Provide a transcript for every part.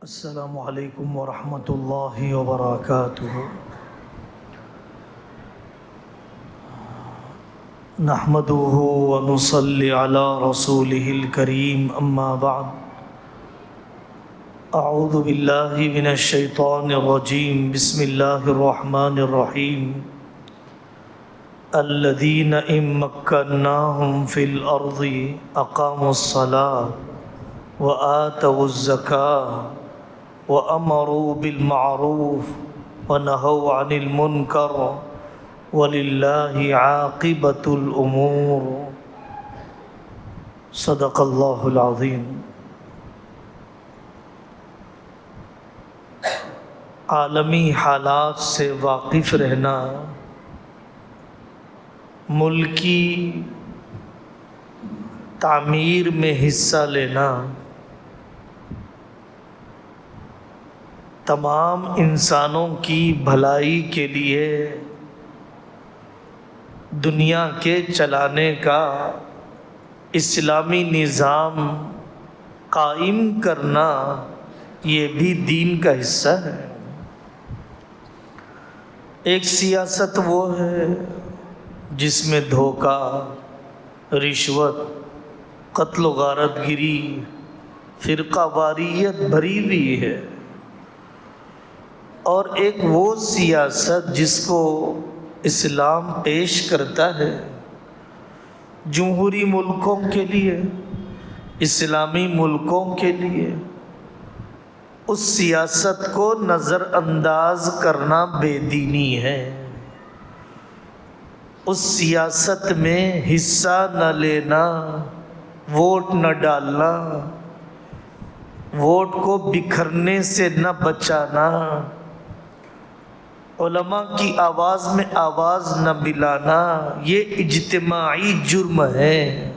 السلام علیکم ورحمۃ اللہ وبرکاتہ۔ نحمده ونصلی علی رسولہ الکریم، اما بعد۔ اعوذ باللہ من الشیطان الرجیم، بسم اللہ الرحمن الرحیم۔ الذین ان مکناہم فی الارض اقاموا الصلاة وآتوا الزکاة وَأَمَرُوا بِالْمَعْرُوفِ وَنَهَوْا عَنِ الْمُنْكَرِ وَلِلَّهِ عَاقِبَةُ الْأُمُورِ۔ صدق اللہ العظیم۔ عالمی حالات سے واقف رہنا، ملکی تعمیر میں حصہ لینا تمام انسانوں کی بھلائی کے لیے، دنیا کے چلانے کا اسلامی نظام قائم کرنا، یہ بھی دین کا حصہ ہے۔ ایک سیاست وہ ہے جس میں دھوکہ، رشوت، قتل و غارت گری، فرقہ واریت بھری ہوئی ہے، اور ایک وہ سیاست جس کو اسلام پیش کرتا ہے جمہوری ملکوں کے لیے، اسلامی ملکوں کے لیے۔ اس سیاست کو نظر انداز کرنا بے دینی ہے، اس سیاست میں حصہ نہ لینا، ووٹ نہ ڈالنا، ووٹ کو بکھرنے سے نہ بچانا، علماء کی آواز میں آواز نہ ملانا، یہ اجتماعی جرم ہے۔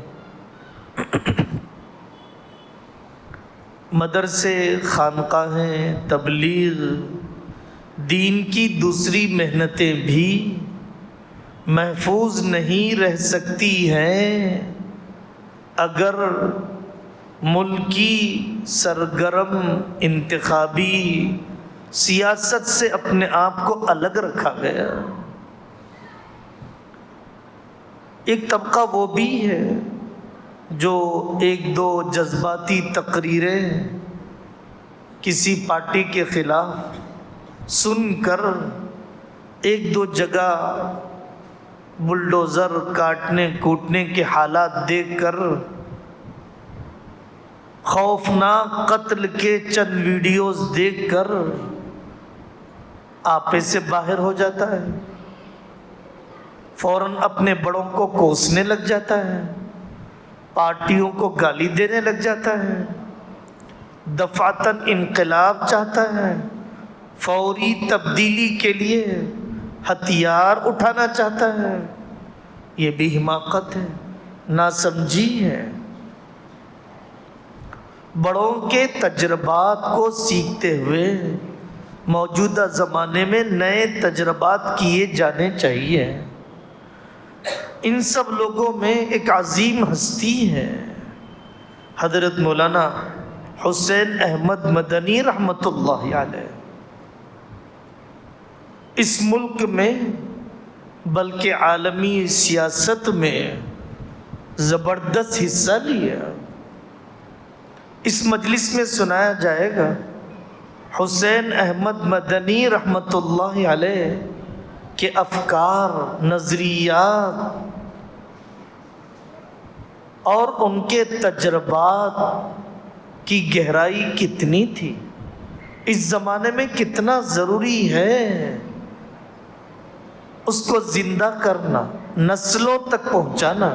مدرسے، خانقاہیں، تبلیغ، دین کی دوسری محنتیں بھی محفوظ نہیں رہ سکتی ہیں اگر ملکی سرگرم انتخابی سیاست سے اپنے آپ کو الگ رکھا گیا۔ ایک طبقہ وہ بھی ہے جو ایک دو جذباتی تقریریں کسی پارٹی کے خلاف سن کر، ایک دو جگہ بلڈوزر کاٹنے کوٹنے کے حالات دیکھ کر، خوفناک قتل کے چند ویڈیوز دیکھ کر آپے سے باہر ہو جاتا ہے، فوراً اپنے بڑوں کو کوسنے لگ جاتا ہے، پارٹیوں کو گالی دینے لگ جاتا ہے، دفعتاً انقلاب چاہتا ہے، فوری تبدیلی کے لیے ہتھیار اٹھانا چاہتا ہے۔ یہ بھی حماقت ہے، ناسمجھی ہے۔ بڑوں کے تجربات کو سیکھتے ہوئے موجودہ زمانے میں نئے تجربات کیے جانے چاہیے۔ ان سب لوگوں میں ایک عظیم ہستی ہے، حضرت مولانا حسین احمد مدنی رحمۃ اللہ علیہ۔ اس ملک میں بلکہ عالمی سیاست میں زبردست حصہ لیا۔ اس مجلس میں سنایا جائے گا حسین احمد مدنی رحمۃ اللہ علیہ کے افکار، نظریات اور ان کے تجربات کی گہرائی کتنی تھی، اس زمانے میں کتنا ضروری ہے اس کو زندہ کرنا، نسلوں تک پہنچانا۔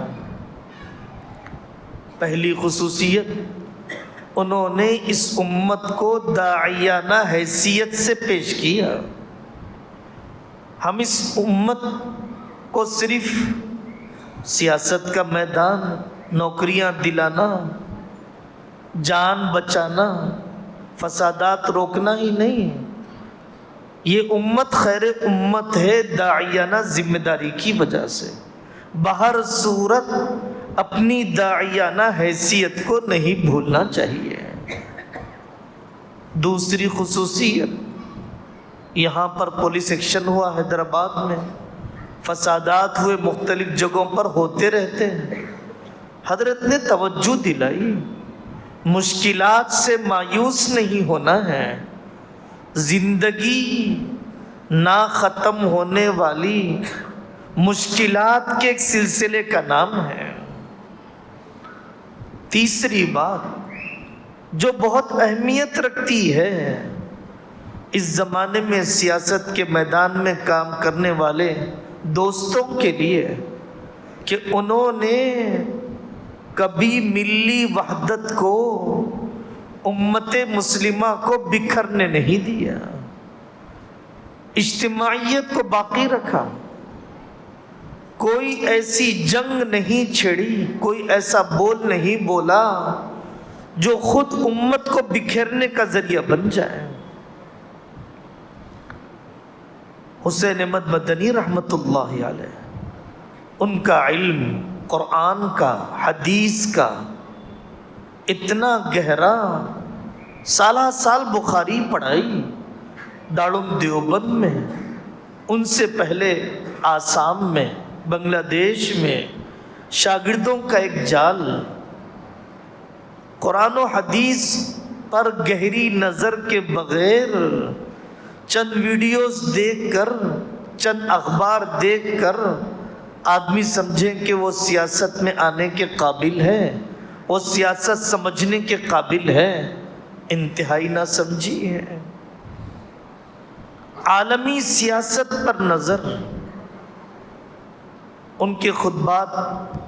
پہلی خصوصیت، انہوں نے اس امت کو داعیانہ حیثیت سے پیش کیا۔ ہم اس امت کو صرف سیاست کا میدان، نوکریاں دلانا، جان بچانا، فسادات روکنا ہی نہیں، یہ امت خیر امت ہے داعیانہ ذمہ داری کی وجہ سے۔ بہر صورت اپنی داعیانہ حیثیت کو نہیں بھولنا چاہیے۔ دوسری خصوصیت، یہاں پر پولیس ایکشن ہوا حیدرآباد میں، فسادات ہوئے مختلف جگہوں پر ہوتے رہتے ہیں، حضرت نے توجہ دلائی مشکلات سے مایوس نہیں ہونا ہے، زندگی نہ ختم ہونے والی مشکلات کے ایک سلسلے کا نام ہے۔ تیسری بات جو بہت اہمیت رکھتی ہے اس زمانے میں سیاست کے میدان میں کام کرنے والے دوستوں کے لیے، کہ انہوں نے کبھی ملی وحدت کو، امت مسلمہ کو بکھرنے نہیں دیا، اجتماعیت کو باقی رکھا، کوئی ایسی جنگ نہیں چھڑی، کوئی ایسا بول نہیں بولا جو خود امت کو بکھیرنے کا ذریعہ بن جائے۔ حسین احمد مدنی رحمۃ اللہ علیہ، ان کا علم قرآن کا، حدیث کا اتنا گہرا، سالہ سال بخاری پڑھائی دارالعلوم دیوبند میں، ان سے پہلے آسام میں، بنگلہ دیش میں شاگردوں کا ایک جال، قرآن و حدیث پر گہری نظر کے بغیر چند ویڈیوز دیکھ کر، چند اخبار دیکھ کر آدمی سمجھیں کہ وہ سیاست میں آنے کے قابل ہے، وہ سیاست سمجھنے کے قابل ہے، انتہائی نہ سمجھی ہے۔ عالمی سیاست پر نظر، ان کے خطبات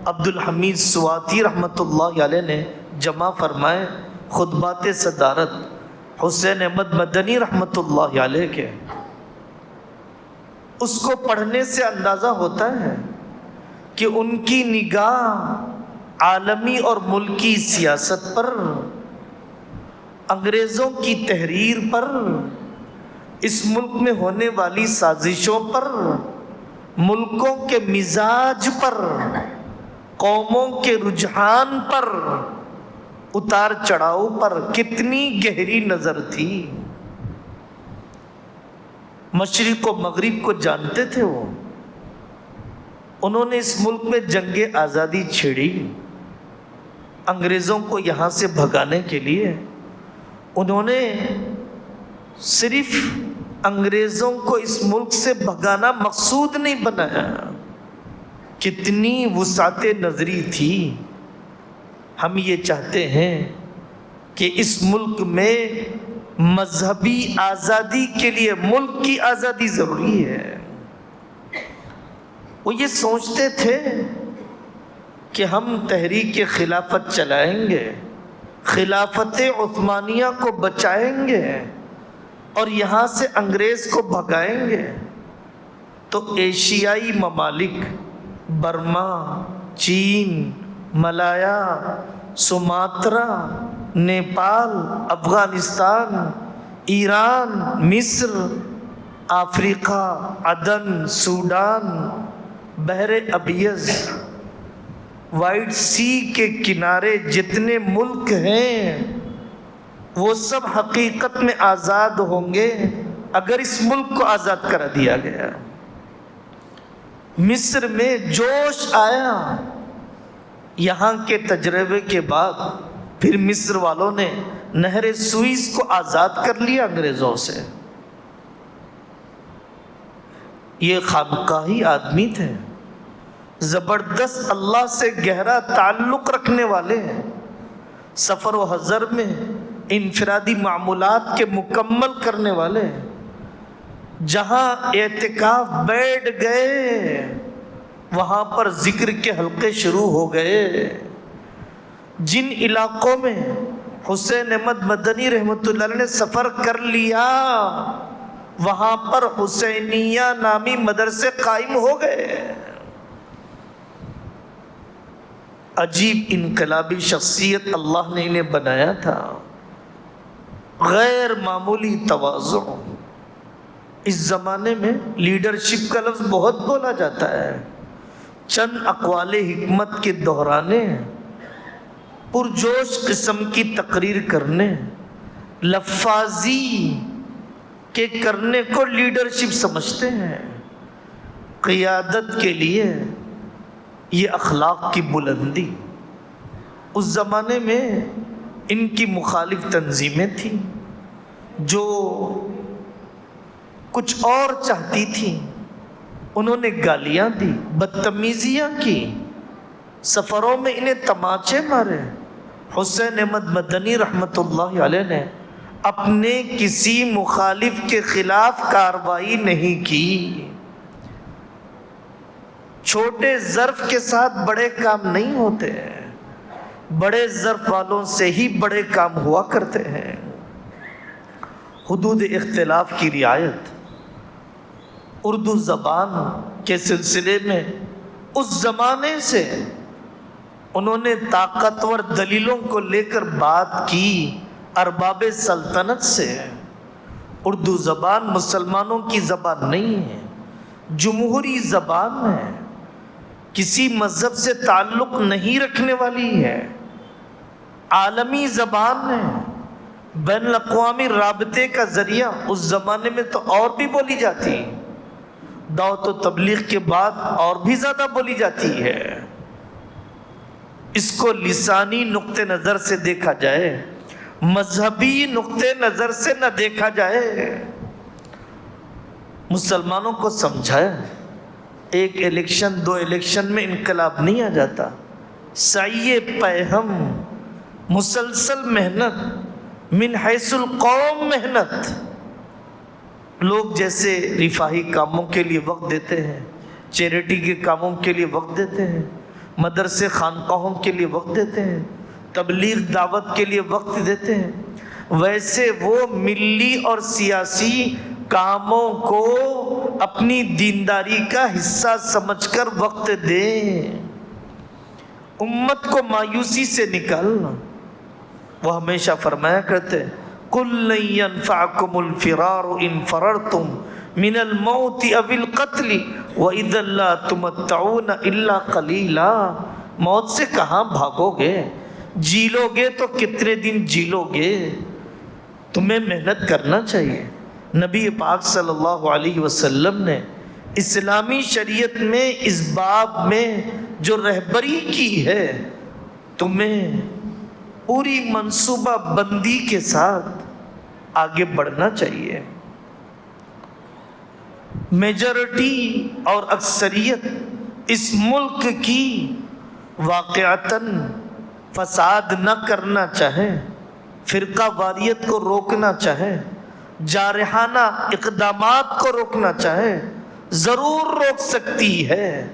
عبدالحمید سواتی رحمۃ اللہ علیہ نے جمع فرمائے، خطبات صدارت حسین احمد مدنی رحمۃ اللہ علیہ کے، اس کو پڑھنے سے اندازہ ہوتا ہے کہ ان کی نگاہ عالمی اور ملکی سیاست پر، انگریزوں کی تحریر پر، اس ملک میں ہونے والی سازشوں پر، ملکوں کے مزاج پر، قوموں کے رجحان پر، اتار چڑھاؤ پر کتنی گہری نظر تھی۔ مشرق و مغرب کو جانتے تھے وہ، انہوں نے اس ملک میں جنگ آزادی چھیڑی، انگریزوں کو یہاں سے بھگانے کے لیے۔ انہوں نے صرف انگریزوں کو اس ملک سے بھگانا مقصود نہیں بنایا، کتنی وسعت نظری تھی۔ ہم یہ چاہتے ہیں کہ اس ملک میں مذہبی آزادی کے لیے ملک کی آزادی ضروری ہے۔ وہ یہ سوچتے تھے کہ ہم تحریک خلافت چلائیں گے، خلافت عثمانیہ کو بچائیں گے اور یہاں سے انگریز کو بھگائیں گے تو ایشیائی ممالک، برما، چین، ملایا، سماترا، نیپال، افغانستان، ایران، مصر، افریقہ، عدن، سوڈان، بحر ابیض، وائٹ سی کے کنارے جتنے ملک ہیں وہ سب حقیقت میں آزاد ہوں گے اگر اس ملک کو آزاد کرا دیا گیا۔ مصر میں جوش آیا یہاں کے تجربے کے بعد، پھر مصر والوں نے نہر سوئس کو آزاد کر لیا انگریزوں سے۔ یہ خامقاہی آدمی تھے، زبردست اللہ سے گہرا تعلق رکھنے والے ہیں، سفر و حضر میں انفرادی معمولات کے مکمل کرنے والے ہیں۔ جہاں اعتکاف بیٹھ گئے وہاں پر ذکر کے حلقے شروع ہو گئے۔ جن علاقوں میں حسین احمد مدنی رحمۃ اللہ علیہ نے سفر کر لیا وہاں پر حسینیہ نامی مدرسے قائم ہو گئے۔ عجیب انقلابی شخصیت اللہ نے انہیں بنایا تھا، غیر معمولی تواضع۔ اس زمانے میں لیڈرشپ کا لفظ بہت بولا جاتا ہے، چند اقوال حکمت کے دہرانے، پرجوش قسم کی تقریر کرنے، لفاظی کے کرنے کو لیڈرشپ سمجھتے ہیں۔ قیادت کے لیے یہ اخلاق کی بلندی۔ اس زمانے میں ان کی مخالف تنظیمیں تھیں جو کچھ اور چاہتی تھیں، انہوں نے گالیاں دی، بدتمیزیاں کی، سفروں میں انہیں تماچے مارے۔ حسین احمد مدنی رحمۃ اللہ علیہ نے اپنے کسی مخالف کے خلاف کارروائی نہیں کی۔ چھوٹے ظرف کے ساتھ بڑے کام نہیں ہوتے، بڑے ظرف والوں سے ہی بڑے کام ہوا کرتے ہیں۔ حدود اختلاف کی رعایت۔ اردو زبان کے سلسلے میں اس زمانے سے انہوں نے طاقتور دلیلوں کو لے کر بات کی ارباب سلطنت سے۔ اردو زبان مسلمانوں کی زبان نہیں ہے، جمہوری زبان ہے، کسی مذہب سے تعلق نہیں رکھنے والی ہے، عالمی زبان ہے، بین الاقوامی رابطے کا ذریعہ۔ اس زمانے میں تو اور بھی بولی جاتی، دعوت و تبلیغ کے بعد اور بھی زیادہ بولی جاتی ہے۔ اس کو لسانی نقطہ نظر سے دیکھا جائے، مذہبی نقطہ نظر سے نہ دیکھا جائے۔ مسلمانوں کو سمجھایا، ایک الیکشن دو الیکشن میں انقلاب نہیں آ جاتا، سعی پیہم، مسلسل محنت، من حیث القوم محنت۔ لوگ جیسے رفاہی کاموں کے لیے وقت دیتے ہیں، چیریٹی کے کاموں کے لیے وقت دیتے ہیں، مدرسے خانقاہوں کے لیے وقت دیتے ہیں، تبلیغ دعوت کے لیے وقت دیتے ہیں، ویسے وہ ملی اور سیاسی کاموں کو اپنی دینداری کا حصہ سمجھ کر وقت دیں۔ امت کو مایوسی سے نکالنا۔ وہ ہمیشہ فرمایا کرتے قُلْ لَن يَنْفَعَكُمُ الْفِرَارُ إِنْ فَرَرْتُمْ مِنَ الْمَوْتِ أَوِ الْقَتْلِ وَإِذًا لَا تُمَتَّعُونَ إِلَّا قَلِيلًا۔ موت سے کہاں بھاگو گے؟ جی لو گے تو کتنے دن جی لو گے؟ تمہیں محنت کرنا چاہیے۔ نبی پاک صلی اللہ علیہ وسلم نے اسلامی شریعت میں اس باب میں جو رہبری کی ہے، تمہیں پوری منصوبہ بندی کے ساتھ آگے بڑھنا چاہیے۔ میجورٹی اور اکثریت اس ملک کی واقعتاً فساد نہ کرنا چاہے، فرقہ واریت کو روکنا چاہے، جارحانہ اقدامات کو روکنا چاہے، ضرور روک سکتی ہے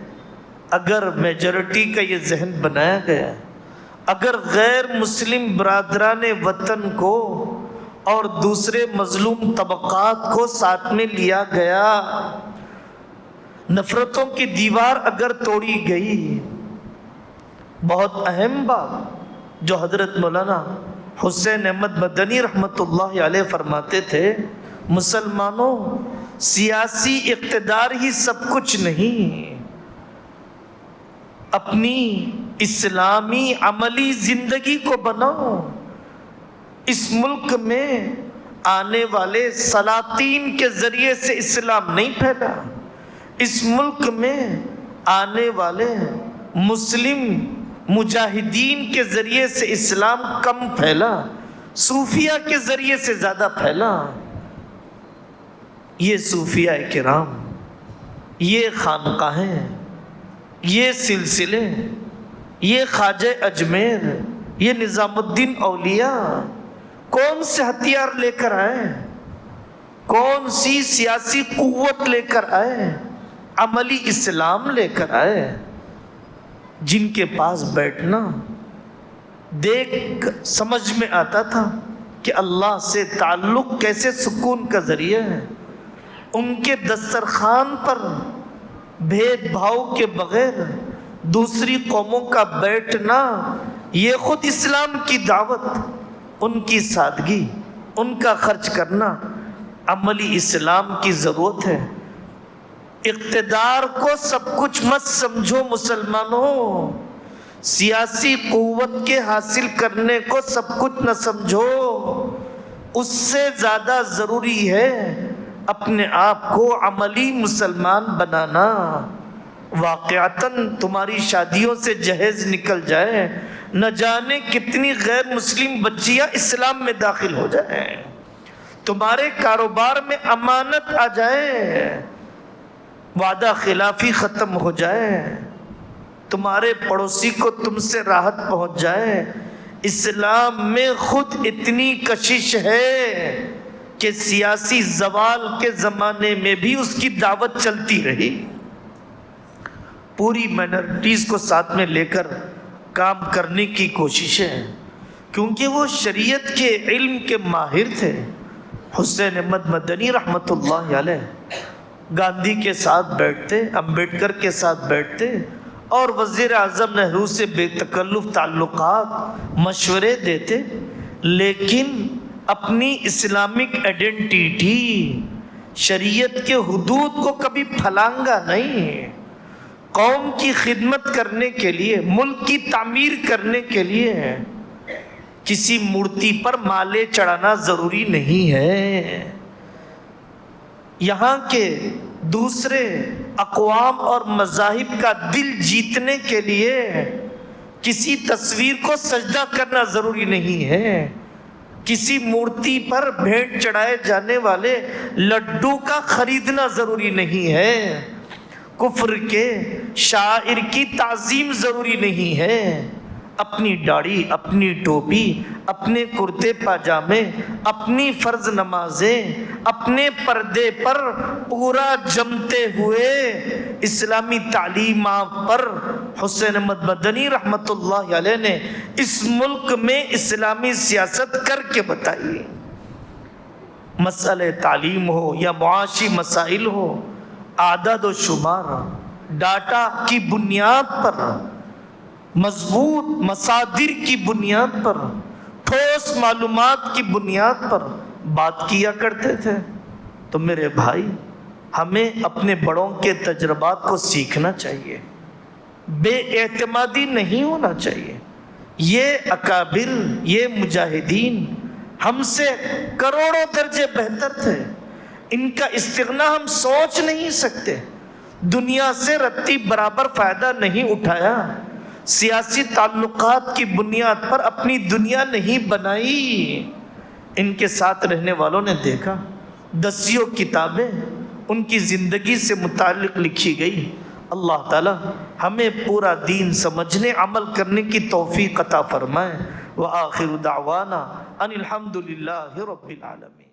اگر میجورٹی کا یہ ذہن بنایا گیا، اگر غیر مسلم برادران وطن کو اور دوسرے مظلوم طبقات کو ساتھ میں لیا گیا، نفرتوں کی دیوار اگر توڑی گئی۔ بہت اہم بات جو حضرت مولانا حسین احمد مدنی رحمۃ اللہ علیہ فرماتے تھے، مسلمانوں سیاسی اقتدار ہی سب کچھ نہیں، اپنی اسلامی عملی زندگی کو بناؤ۔ اس ملک میں آنے والے سلاطین کے ذریعے سے اسلام نہیں پھیلا، اس ملک میں آنے والے مسلم مجاہدین کے ذریعے سے اسلام کم پھیلا، صوفیہ کے ذریعے سے زیادہ پھیلا۔ یہ صوفیہ کرام، یہ خانقاہیں، یہ سلسلے، یہ خواجہ اجمیر، یہ نظام الدین اولیاء کون سے ہتھیار لے کر آئے، کون سی سیاسی قوت لے کر آئے، عملی اسلام لے کر آئے، جن کے پاس بیٹھنا دیکھ سمجھ میں آتا تھا کہ اللہ سے تعلق کیسے سکون کا ذریعہ ہے۔ ان کے دسترخوان پر بھید بھاؤ کے بغیر دوسری قوموں کا بیٹھنا، یہ خود اسلام کی دعوت، ان کی سادگی، ان کا خرچ کرنا عملی اسلام کی ضرورت ہے۔ اقتدار کو سب کچھ مت سمجھو مسلمانوں، سیاسی قوت کے حاصل کرنے کو سب کچھ نہ سمجھو۔ اس سے زیادہ ضروری ہے اپنے آپ کو عملی مسلمان بنانا۔ واقعتاً تمہاری شادیوں سے جہیز نکل جائے، نہ جانے کتنی غیر مسلم بچیاں اسلام میں داخل ہو جائیں، تمہارے کاروبار میں امانت آ جائے، وعدہ خلافی ختم ہو جائے، تمہارے پڑوسی کو تم سے راحت پہنچ جائے۔ اسلام میں خود اتنی کشش ہے کہ سیاسی زوال کے زمانے میں بھی اس کی دعوت چلتی رہی۔ پوری مائنرٹیز کو ساتھ میں لے کر کام کرنے کی کوششیں، کیونکہ وہ شریعت کے علم کے ماہر تھے۔ حسین احمد مدنی رحمۃ اللہ علیہ گاندھی کے ساتھ بیٹھتے، امبیڈکر کے ساتھ بیٹھتے اور وزیر اعظم نہرو سے بے تکلف تعلقات مشورے دیتے، لیکن اپنی اسلامک آئیڈینٹیٹی شریعت کے حدود کو کبھی پھلانگا نہیں۔ قوم کی خدمت کرنے کے لیے، ملک کی تعمیر کرنے کے لیے کسی مورتی پر مالے چڑھانا ضروری نہیں ہے۔ یہاں کے دوسرے اقوام اور مذاہب کا دل جیتنے کے لیے کسی تصویر کو سجدہ کرنا ضروری نہیں ہے، کسی مورتی پر بھیٹ چڑھائے جانے والے لڈو کا خریدنا ضروری نہیں ہے، کفر کے شاعر کی تعظیم ضروری نہیں ہے۔ اپنی داڑھی، اپنی ٹوپی، اپنے کرتے پاجامے، اپنی فرض نمازیں، اپنے پردے پر پورا جمتے ہوئے اسلامی تعلیمات پر حسین احمد مدنی رحمۃ اللہ علیہ نے اس ملک میں اسلامی سیاست کر کے بتائی۔ مسئلہ تعلیم ہو یا معاشی مسائل ہو، اعداد و شمار، ڈاٹا کی بنیاد پر، مضبوط مصادر کی بنیاد پر، ٹھوس معلومات کی بنیاد پر بات کیا کرتے تھے۔ تو میرے بھائی، ہمیں اپنے بڑوں کے تجربات کو سیکھنا چاہیے، بے اعتمادی نہیں ہونا چاہیے۔ یہ اکابر، یہ مجاہدین ہم سے کروڑوں درجے بہتر تھے، ان کا استغنا ہم سوچ نہیں سکتے۔ دنیا سے رتی برابر فائدہ نہیں اٹھایا، سیاسی تعلقات کی بنیاد پر اپنی دنیا نہیں بنائی۔ ان کے ساتھ رہنے والوں نے دیکھا، دسیوں کتابیں ان کی زندگی سے متعلق لکھی گئی۔ اللہ تعالی ہمیں پورا دین سمجھنے، عمل کرنے کی توفیق عطا فرمائے۔ وآخر دعوانا ان الحمد للہ رب العالمین۔